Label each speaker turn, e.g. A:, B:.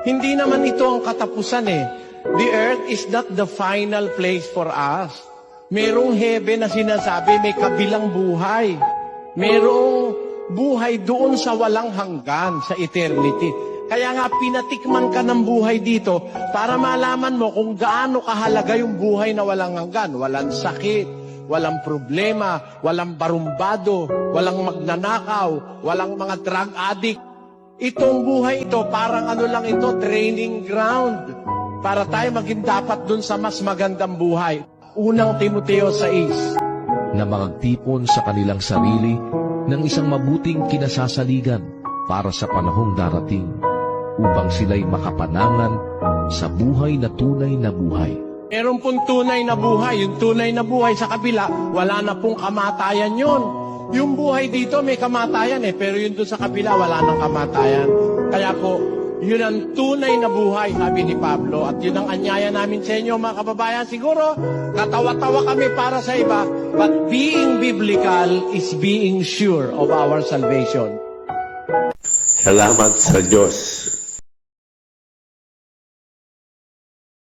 A: Hindi naman ito ang katapusan eh. The earth is not the final place for us. Merong heaven na sinasabi, may kabilang buhay. Merong buhay doon sa walang hanggan, sa eternity. Kaya nga pinatikman ka ng buhay dito para malaman mo kung gaano kahalaga yung buhay na walang hanggan. Walang sakit, walang problema, walang barumbado, walang magnanakaw, walang mga drug addict. Itong buhay ito, parang ano lang ito, training ground. Para tayo maging dapat dun sa mas magandang buhay. Unang Timoteo 6.
B: Na magtipon sa kanilang sarili ng isang mabuting kinasasaligan para sa panahong darating, upang sila'y makapanangan sa buhay na tunay na buhay.
A: Meron pong tunay na buhay. Yung tunay na buhay sa kabila, wala na pong kamatayan yun. Yung buhay dito may kamatayan pero yung doon sa kabila, wala nang kamatayan. Kaya po, yun ang tunay na buhay, sabi ni Pablo. At yun ang anyaya namin sa inyo, mga kababayan. Siguro, katawa-tawa kami para sa iba, but being biblical is being sure of our salvation.
C: Salamat sa Diyos.